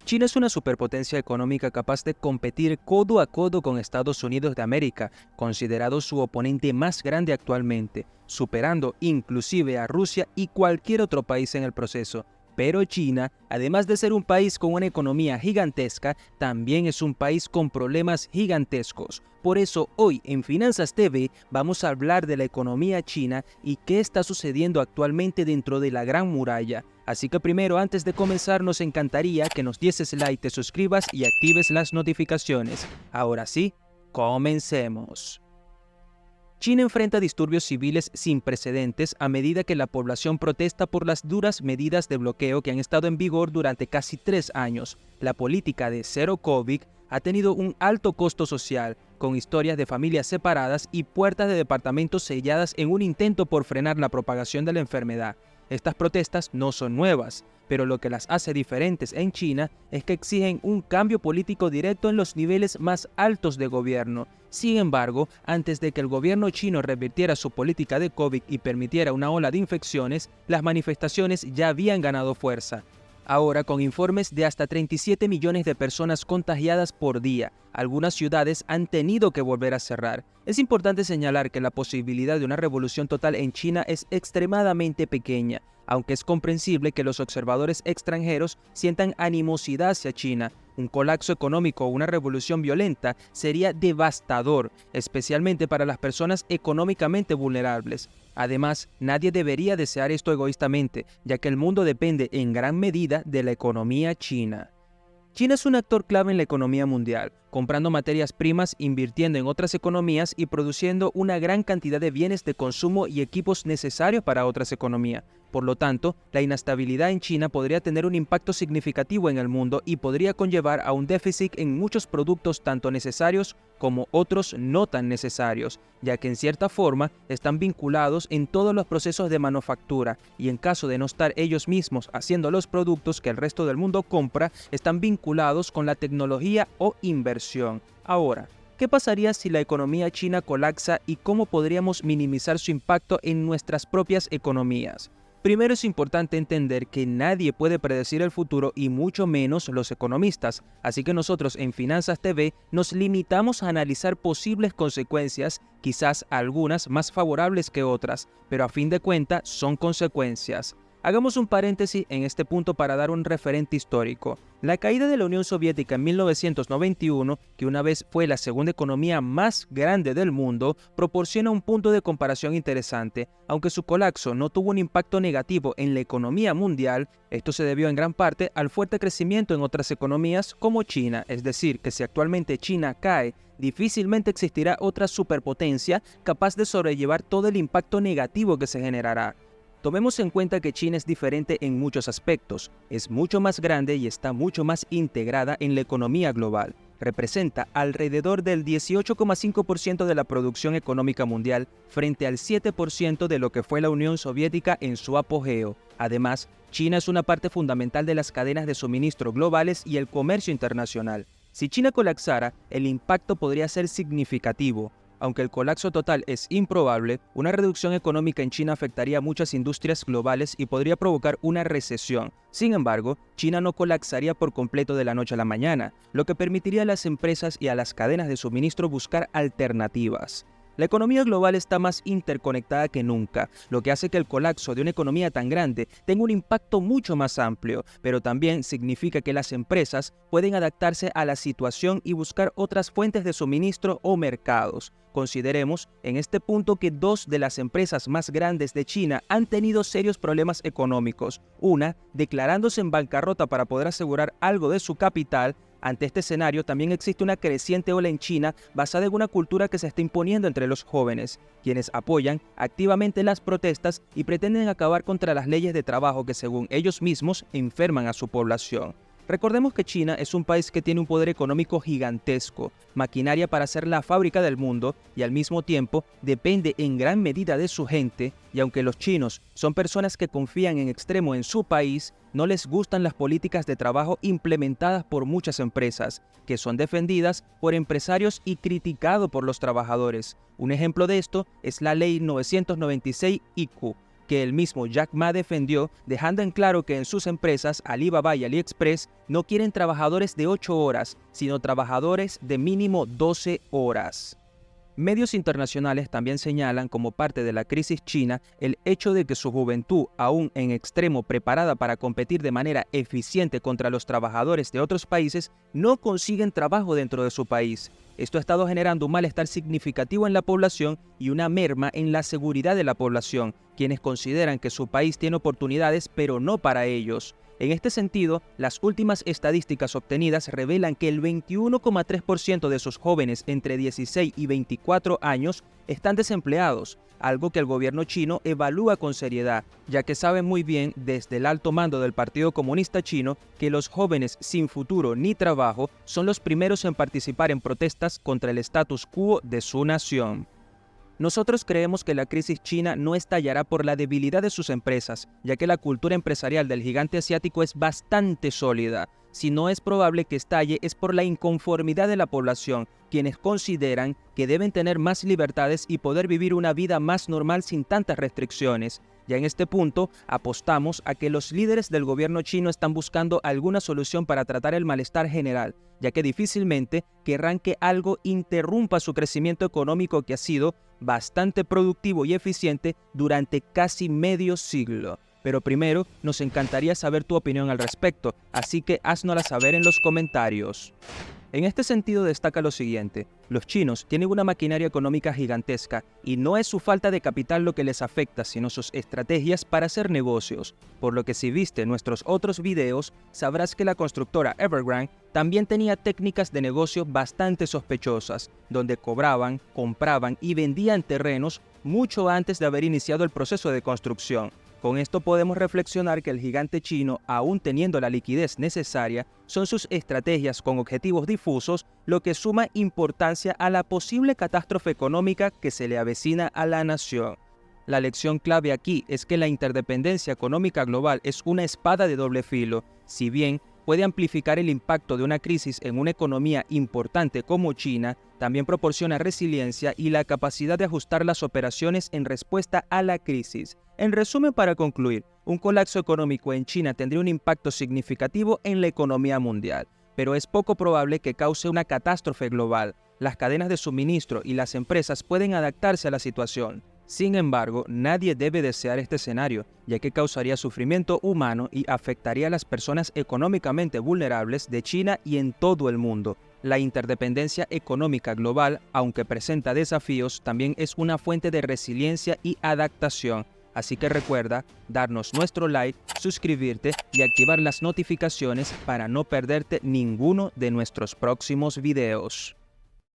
China es una superpotencia económica capaz de competir codo a codo con Estados Unidos de América, considerado su oponente más grande actualmente, superando inclusive a Rusia y cualquier otro país en el proceso. Pero China, además de ser un país con una economía gigantesca, también es un país con problemas gigantescos. Por eso hoy en Finanzas TV vamos a hablar de la economía china y qué está sucediendo actualmente dentro de la Gran Muralla. Así que primero, antes de comenzar, nos encantaría que nos dieses like, te suscribas y actives las notificaciones. Ahora sí, comencemos. China enfrenta disturbios civiles sin precedentes a medida que la población protesta por las duras medidas de bloqueo que han estado en vigor durante casi 3 años. La política de cero COVID ha tenido un alto costo social, con historias de familias separadas y puertas de departamentos selladas en un intento por frenar la propagación de la enfermedad. Estas protestas no son nuevas, pero lo que las hace diferentes en China es que exigen un cambio político directo en los niveles más altos de gobierno. Sin embargo, antes de que el gobierno chino revirtiera su política de COVID y permitiera una ola de infecciones, las manifestaciones ya habían ganado fuerza. Ahora, con informes de hasta 37 millones de personas contagiadas por día, algunas ciudades han tenido que volver a cerrar. Es importante señalar que la posibilidad de una revolución total en China es extremadamente pequeña, aunque es comprensible que los observadores extranjeros sientan animosidad hacia China. Un colapso económico o una revolución violenta sería devastador, especialmente para las personas económicamente vulnerables. Además, nadie debería desear esto egoístamente, ya que el mundo depende en gran medida de la economía china. China es un actor clave en la economía mundial, comprando materias primas, invirtiendo en otras economías y produciendo una gran cantidad de bienes de consumo y equipos necesarios para otras economías. Por lo tanto, la inestabilidad en China podría tener un impacto significativo en el mundo y podría conllevar a un déficit en muchos productos tanto necesarios como otros no tan necesarios, ya que en cierta forma están vinculados en todos los procesos de manufactura y en caso de no estar ellos mismos haciendo los productos que el resto del mundo compra, están vinculados con la tecnología o inversión. Ahora, ¿qué pasaría si la economía china colapsa y cómo podríamos minimizar su impacto en nuestras propias economías? Primero, es importante entender que nadie puede predecir el futuro y mucho menos los economistas, así que nosotros en Finanzas TV nos limitamos a analizar posibles consecuencias, quizás algunas más favorables que otras, pero a fin de cuentas son consecuencias. Hagamos un paréntesis en este punto para dar un referente histórico. La caída de la Unión Soviética en 1991, que una vez fue la segunda economía más grande del mundo, proporciona un punto de comparación interesante. Aunque su colapso no tuvo un impacto negativo en la economía mundial, esto se debió en gran parte al fuerte crecimiento en otras economías como China, es decir, que si actualmente China cae, difícilmente existirá otra superpotencia capaz de sobrellevar todo el impacto negativo que se generará. Tomemos en cuenta que China es diferente en muchos aspectos, es mucho más grande y está mucho más integrada en la economía global. Representa alrededor del 18,5% de la producción económica mundial frente al 7% de lo que fue la Unión Soviética en su apogeo. Además, China es una parte fundamental de las cadenas de suministro globales y el comercio internacional. Si China colapsara, el impacto podría ser significativo. Aunque el colapso total es improbable, una reducción económica en China afectaría a muchas industrias globales y podría provocar una recesión. Sin embargo, China no colapsaría por completo de la noche a la mañana, lo que permitiría a las empresas y a las cadenas de suministro buscar alternativas. La economía global está más interconectada que nunca, lo que hace que el colapso de una economía tan grande tenga un impacto mucho más amplio, pero también significa que las empresas pueden adaptarse a la situación y buscar otras fuentes de suministro o mercados. Consideremos en este punto que 2 de las empresas más grandes de China han tenido serios problemas económicos, una declarándose en bancarrota para poder asegurar algo de su capital. Ante este escenario también existe una creciente ola en China basada en una cultura que se está imponiendo entre los jóvenes, quienes apoyan activamente las protestas y pretenden acabar contra las leyes de trabajo que según ellos mismos enferman a su población. Recordemos que China es un país que tiene un poder económico gigantesco, maquinaria para ser la fábrica del mundo y al mismo tiempo depende en gran medida de su gente, y aunque los chinos son personas que confían en extremo en su país, no les gustan las políticas de trabajo implementadas por muchas empresas, que son defendidas por empresarios y criticadas por los trabajadores. Un ejemplo de esto es la Ley 996 IQ, que el mismo Jack Ma defendió, dejando en claro que en sus empresas Alibaba y AliExpress no quieren trabajadores de 8 horas, sino trabajadores de mínimo 12 horas. Medios internacionales también señalan como parte de la crisis china el hecho de que su juventud, aún en extremo preparada para competir de manera eficiente contra los trabajadores de otros países, no consiguen trabajo dentro de su país. Esto ha estado generando un malestar significativo en la población y una merma en la seguridad de la población, quienes consideran que su país tiene oportunidades pero no para ellos. En este sentido, las últimas estadísticas obtenidas revelan que el 21,3% de sus jóvenes entre 16 y 24 años están desempleados, algo que el gobierno chino evalúa con seriedad, ya que sabe muy bien desde el alto mando del Partido Comunista Chino que los jóvenes sin futuro ni trabajo son los primeros en participar en protestas contra el status quo de su nación. Nosotros creemos que la crisis china no estallará por la debilidad de sus empresas, ya que la cultura empresarial del gigante asiático es bastante sólida. Si no es probable que estalle es por la inconformidad de la población, quienes consideran que deben tener más libertades y poder vivir una vida más normal sin tantas restricciones. Ya en este punto, apostamos a que los líderes del gobierno chino están buscando alguna solución para tratar el malestar general, ya que difícilmente querrán que algo interrumpa su crecimiento económico que ha sido bastante productivo y eficiente durante casi medio siglo. Pero primero, nos encantaría saber tu opinión al respecto, así que háznosla saber en los comentarios. En este sentido destaca lo siguiente: los chinos tienen una maquinaria económica gigantesca y no es su falta de capital lo que les afecta, sino sus estrategias para hacer negocios, por lo que si viste nuestros otros videos, sabrás que la constructora Evergrande también tenía técnicas de negocio bastante sospechosas, donde cobraban, compraban y vendían terrenos mucho antes de haber iniciado el proceso de construcción. Con esto podemos reflexionar que el gigante chino, aún teniendo la liquidez necesaria, son sus estrategias con objetivos difusos lo que suma importancia a la posible catástrofe económica que se le avecina a la nación. La lección clave aquí es que la interdependencia económica global es una espada de doble filo. Si bien puede amplificar el impacto de una crisis en una economía importante como China, también proporciona resiliencia y la capacidad de ajustar las operaciones en respuesta a la crisis. En resumen, para concluir, un colapso económico en China tendría un impacto significativo en la economía mundial, pero es poco probable que cause una catástrofe global. Las cadenas de suministro y las empresas pueden adaptarse a la situación. Sin embargo, nadie debe desear este escenario, ya que causaría sufrimiento humano y afectaría a las personas económicamente vulnerables de China y en todo el mundo. La interdependencia económica global, aunque presenta desafíos, también es una fuente de resiliencia y adaptación. Así que recuerda darnos nuestro like, suscribirte y activar las notificaciones para no perderte ninguno de nuestros próximos videos.